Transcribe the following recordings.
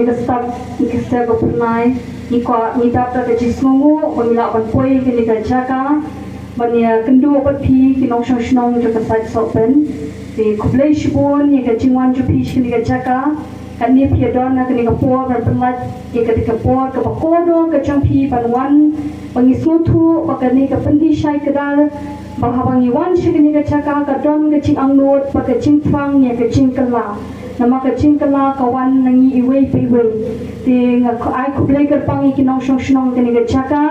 ni stop ni step pernai ni dap ta ke jisngu bangila ban poi ke ni jaka bania kendu pati ki nong shong jo ka site sopen di kublai shibun ni ke jingwan jo pi ni jaka kan ni pia don na ke ni ka po ban pelat ni ke po ke pakodo ke jong pi ban wan bangi sutu bakani ke pendi shai kedal bahabangi wan shi ni ke jaka ka don ke jing angnot ba ke jing phang ni ke jing kala nama kecing kala kawan nangi iwei piwei ti ai kuplay kerpang ikinong shong kini kecaka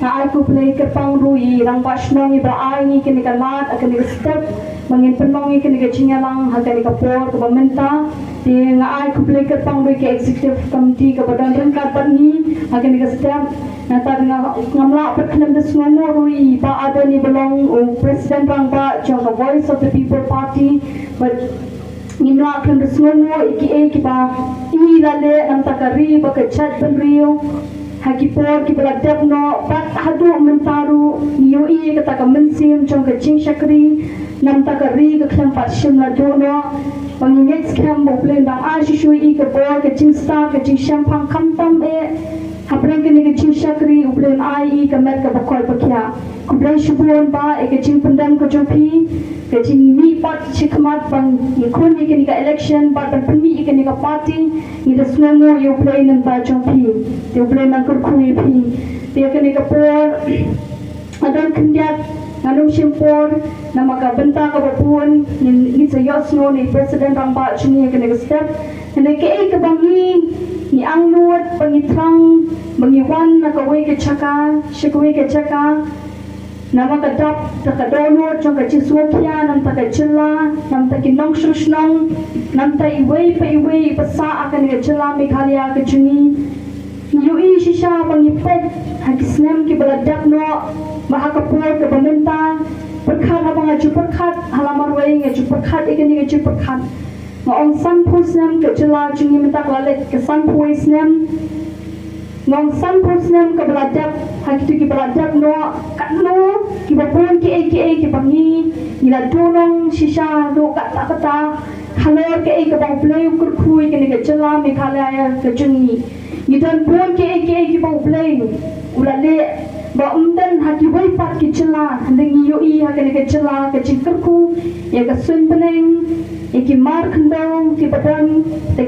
na ai kuplay kerpang rui rang basnong ibra ai ni kini kalat akan ni step mangin penong kini kecingnya lang hakan ni kapor ke pementa ti ai kuplay kerpang rui ke executive committee ke badan rengkat ni akan ni step na tar ngamla perkenan desngomo rui ba ada ni belong president rang ba jong voice of the people party but Nimla akan bersuara iki ba ilale nam takari baka chat benrio hakipor ki beladap no pat hadu mentaru yo kata ka mensim jong ka jing shakri nam takari ka kham pat shim la dono pangingit skam bo plen dang a shui ka bor ka jing sta ka jing sham phang kham tam hapren ke ni ka jing shakri uplen ai ka met ka bakoi pakya kublen shubon ba ka jing pendam ka jopi kecing mi part chikmat bang ikun ni ka election ba ban pemi ni ka party ni da snemo you play nan ta chompi you play nan kur khui pi te ni ka por adan khndiat nganum shimpor namaka benta ka bapun ni sa yosno ni president rang ba chini ni ka step ni ka bang ni angnut pangitrang bangiwan na ka we ka chaka shikwe ka chaka nama kadap takadono jong ka chiswokya nam takachilla nam takinong shushnong nam ta iwei pasa akan ka chilla Meghalaya ka chuni yui shisha pangipet hakisnem ki baladak no mahakapur ka pementa perkhat abang aju perkhat halamar wei ngaju perkhat ikani ngaju perkhat ngong san pusnem ka chilla chuni mentak lalet ka san puisnem ngong san pusnem ka baladak hakitu ki baladak no katno ki bapun ki bangi ila donong shisha do kata halor ke ka bang play kur khui ke ni ka chala Meghalaya ka chungi ni dan pun ki bang play ulale ba umdan haki wai pat ki chala handeng yo ha ke ni ka chala ka chingkurku ya ka sun peneng ki mar khandong ki badan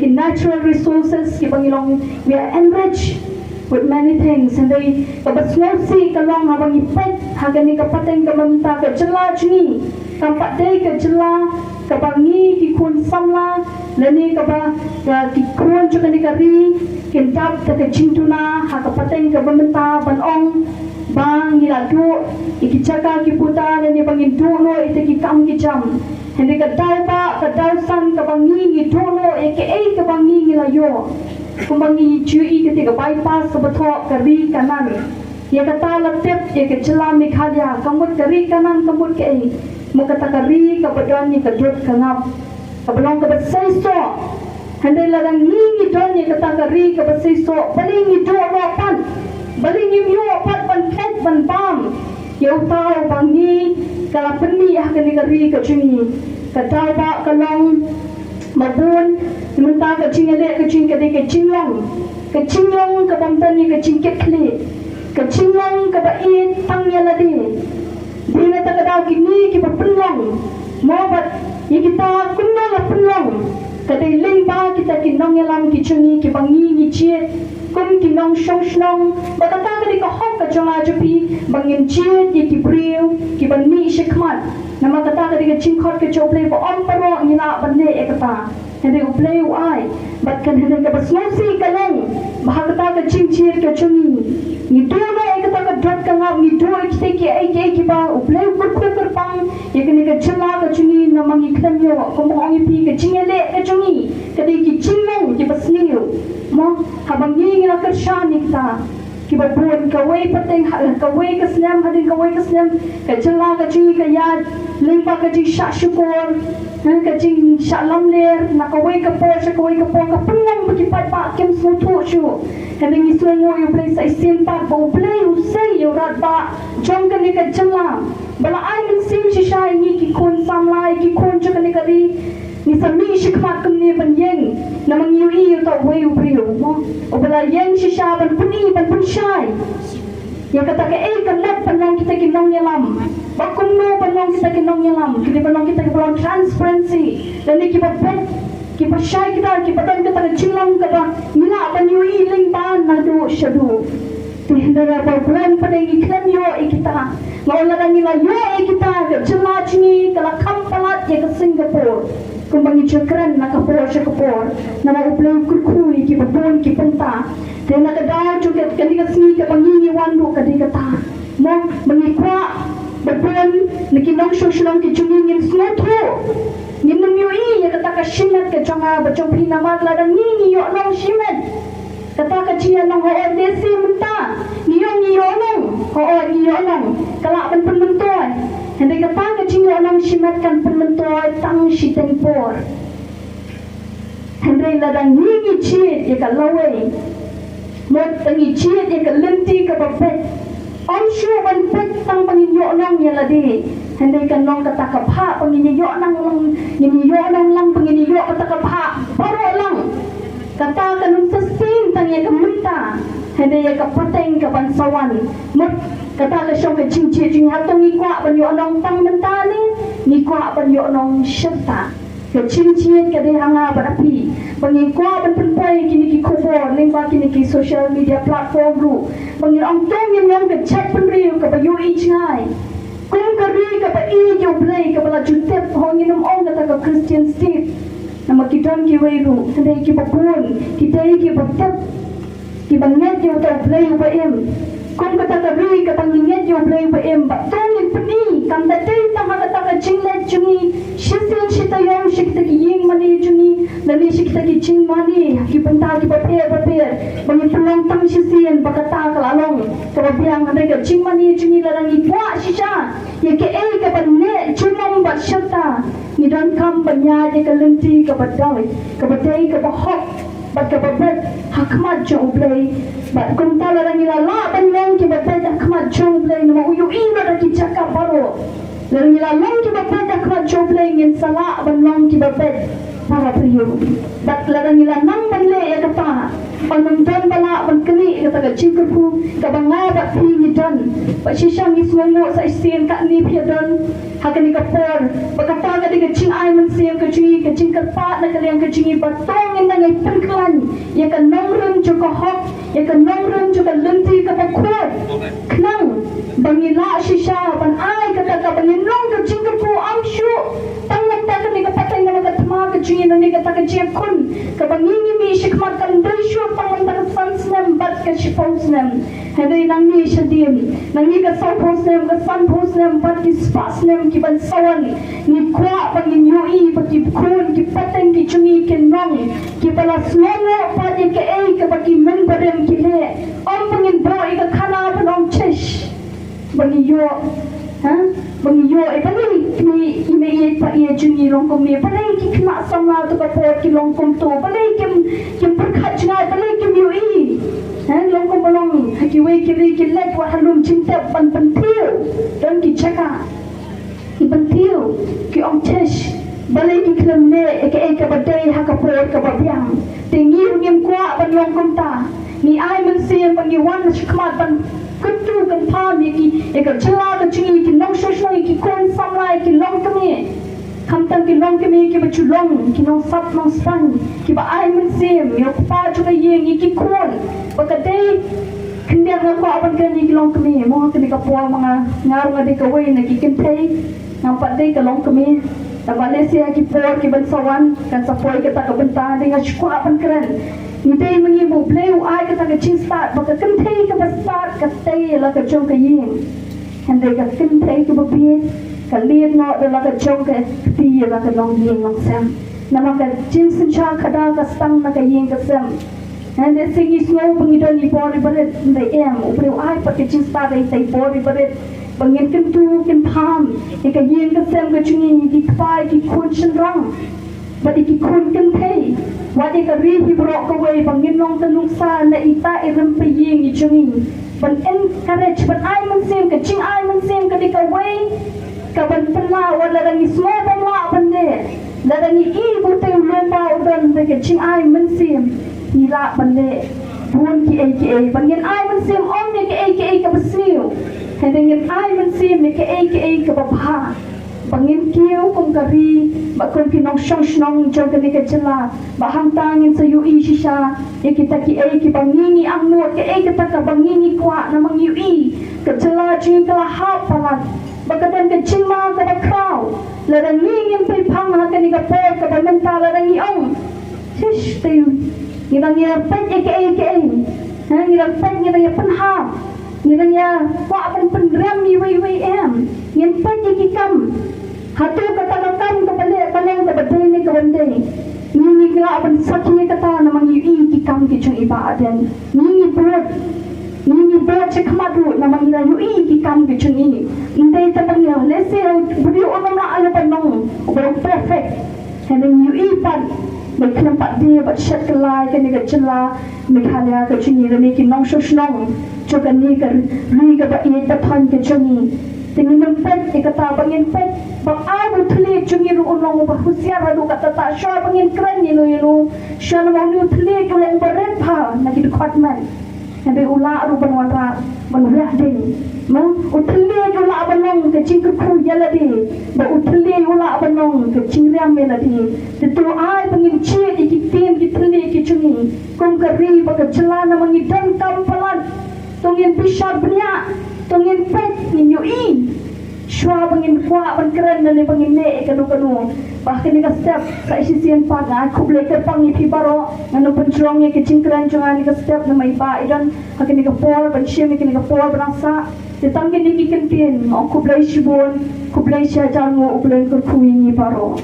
ki natural resources ki bangilong we are enriched with many things and they kabasnosi kalong abang ipet hagani kapateng kamanta ka jela chuni kampat dei ka jela kabangi ki kun samla lani kaba ki kun chukani kari kintap ta ka chintuna ha kapateng ka bamanta banong bang iladu ikichaka ki puta lani bangin duno ite ki kam ki jam hindi ka dalba ka dalsan kabangi ni duno eke kabangi layo kumbangi chui ketika bypass sebetok kari kanan ya kata letep ya ke celah Meghalaya kamut kari kanan kamut ke mukata kari kebetulan ni kedut kengap kebelong kebesaiso handai ladang ni don ya kata kari kebesaiso balik ni do ropan balik ni yo pat ban ket ban bam ya utau bangi kala peni ah kari kecumi kata ba kalong mabun sementara kecing elek kecing kecing long ke bamtan ni kecing kekli kecing long ke bain tangnya ladi bila tak ada kini kita penlong mau buat ya kita kenal lah penlong kata limba kita kinong yalam kicungi kibangi ngicit kun kinong shong bakata kali ka hok ka jonga jupi bangin cit ya kibriu kibani shikmat nama kata kali ka chingkhot ke chople ba on paro ngina bande ekata hindi uplay uai bat kan hindi ka basnosi kaleng bahagata ka chingchir ka chungi ni dono ekata ka dot ka ngap ni do ekte ki ba uplay kur pang yakni ka chilla ka chungi namang iklanyo kumong ipi ka chingele ka chungi kadi ki chingmong ki basniyo mo habang ngingila ka shanikta ki babun ka way pateng ka way ka slam hadin ka way ka slam ka chilla ka chungi ka yad limpa ka chi shashukor ka ching shalam ler na ka way ka po ka penang begipat pak kem sutu shu kami ngisuengo you play sa simpat ba play usay you rat ba jong ka ni ka chilla bala ay min sim shi shay ni ki kun samlay ki kun chu ka ni ka ri ni sami shikmat kumni ban yeng namang yui to wei ubriu mo obala yeng shisha ban puni ban punshai ya kata ke kan let panong kita kinong yalam bakum no panong kita kinong yalam kini panong kita kinong transparency dan ni kibat bet kibat shai kita kibat dan kita chilang kita nila ban yui ling ban na do shadu Tuhindara bulan pada iklan yo kita ngawala nila yo kita jela chini kala kampalat ya ke Singapore kumbangi chakran na kapor Singapore na uplay kurkui ki babon ki penta dan na kada juga kandiga sini ka pangini wandu kadika ta mo mangikwa babon nikinong shoshlang ki chungin snotho ninum yo ya kata ka shinat ka changa bachong pinamag ladan ni yo long shimet kata kecil nong hoor desi menta niyong nong hoor nong kalak pen penmentoy hindi kata kecil nong shimat kan penmentoy tang shitengpor hindi ladang nigi chit ya kalaway mot tangi chit ya kalenti kababet om sure wan pet tang panginyo nong ya ladi hindi kan nong kata kapha panginyo nong lang panginyo kata kapha paro lang kata kanung sustain tanya kemunta hende ya kapateng ke bansawan mut kata le syong ke cingci jing hatong ikwa ban yo nong tang mentani ni kwa ban yo nong syerta ke cingci ke de hanga berapi bangi kwa ban penpai kini ki cover lingba kini ki social media platform ru bangi ong tong yang ke chat penriu ke bayu ich ngai kung kari ke ba i jo play ke bala jutep hongin ong kata ke Christian Steve nama kita ki weiru sedai ki babun kita ki batet ki banget jo ta play ba em kon kata kabri ka banget jo play ba em ba tongin peni kam da dei ta ha kata ka chinglet chuni shisin shita yong shikta ki ying mani chuni nani shikta ki ching mani ki banta ki baper bangi pelong tang shisin bakata kalalong ka biang ade ka ching mani chuni larangi kwa shisha ye ke e ka banne chunong ba shata ni dan kam banya je kalenti ka badai ka bahok bat ka babet hakmat jo play bat kunta la ngi la ban long ki babet hakmat jo play no uyu ina da ki chaka baro la ngi la long ki babet hakmat jo play ngin sala ban long ki babet para priyo bat la ngi la nang ban le ya kata panung dan bala ban kini kata ka chikupu ka banga bat pi ni dan ba shisang is mo sa istien ka ni pi dan hakani ka por bakata ka diga ching ai man siam ka chingi ka ching ka pa na kaliang ka chingi batong in ngai penklan ya ka nongrum jo ka hok ya ka nongrum jo ka lenti ka pa khot knang bangila shisha ban ai kata ka bangin long ka ching ka pu am shu tang na ta ni ka patay na ka thma ka chingi na ni ka ta ka ching kun ka bangini mi shikmat kan dai shu pang ta sans nam bat ka shipos nam hadai nang ni shadim nang ni ka sapos nam ka san pos nam bat ki spas nam ki ban sawan ni kwa bangin yui pati kun ki pateng ki chungi ki nong ki bala smono pati ke ei ka baki men barem ki le om bangin bro i ka khana panong chesh bangi yo bangi yo e bani ni ime ye pa ye chungi long kom me bani ki khna samla to ka por ki long kom to bani kim perkhat chna bani kim yui long kom balong ki we ki ri ki let wa halum chinte ban ban thiu dan ki chaka ki bantiu ki om chesh balai ki klem le ke ka badai ha ka por ka babiang tingi ngim kwa ban yong kom ta ni ai man sien ban ni wan shikmat ban kutu kan pa mi ki ka chela ka chingi ki nong shoshno ki kon samlai ki long kami kamtang ki long kami ki ba chulong ki nong sap nong sang ki ba ai man sien yo pa chu ka yeng ki kon ba ka dei kendia nga ko apan kan ni long kami mo ka ni ka po mga ngar nga di ka way na ki kentay nampak dei ka long kami ta Malaysia ki por ki ban sawan kan sa poy ka ta ka benta dei nga shku apan kran ni dei mangi mo bleu ai ka ta ka chin start ba ka kentay ka ba start ka stay la ka chong ka yeng han dei ka kentay ka ba bi ka liet no de la ka chong ka ti la ka long yeng long sam nama ka chin sin cha khada ka stang na ka yeng ka sam and the thing is no pangidon ni body but the am ubreu ai pa ke chin start dei body but bangin kan tu kan pam ka yin ka sem ka chungi ki kpai ki kun shin rang ba ki kun kan thei wa de ka ri hi bro ka wei bangin long ta lung sa na ita e ram pe yin ni chungi ban encourage ban ai man sem ka ching ai man sem ka de ka wei ka ban pala wala rang small ban la ban de dan ni ibu tu lomba udan mereka cing ai mensim hila bende buan ki ai bangin ai mensim om ni ki ai ke besniu hendingin ai mensim ni ki ai ke babha bangin kiu kum kari bakun kinong shong jong ni ke jela bahang tangin sayu i shisha kita ki ai ki bangini angmut ki ai kita ka bangini kwa namang yu i ke jela jing kala hap palat bakadan ke cima ke bakrau larang ngin pe phang ha ke ni ka por ke bamenta larang i ong shish tu ngira pet ke ai ha ngira pet ngira penha ngira wa pen gram ni wei em ngin pet ki kam hatu kata kam ke bale kaleng ke badai ni ke bande ni ngira apan sakhi kata namang yu i ki kam ki chung ibadan ni buat cek madu nama ina yu i ki kam ki chung ini indai tapang ya lese budi orang nak ala panong orang perfect heneng yu i pan mereka pat dia bat shat kelai ke ni ke jela mekhalia ke chung ni ki nong shoshnong chokan ni ke ri ke ba i tapan ke chung ni dengan pet kata bangin pet bang abu thle chung ni ru ulong ba husiar adu kata ta sha bangin kran ni lu sha na mau ni thle ulong baret pha na ki department Nabi ula aru banwara banwah ding. Mang utli ula abanong ke cingku yala di. Ba utli ula abanong ke cingram yala di. Tentu ai pengimci di kitin kitli kicungi. Kong kari baga celana mangidan kampalan. Tongin pisar benya. Tongin pet ninyui. Shua bangin kuat bangkeren dan bangin ne kanu bahkan ni step sa isisian paga kuble ke pangi pibaro ngano pencrong ye kecingkran jangan ni step na mai ba idan hakin ni ka por ban shim ni ka por berasa ditangin ni kikentin o kuble shibon kuble sya jango uble ko kuingi baro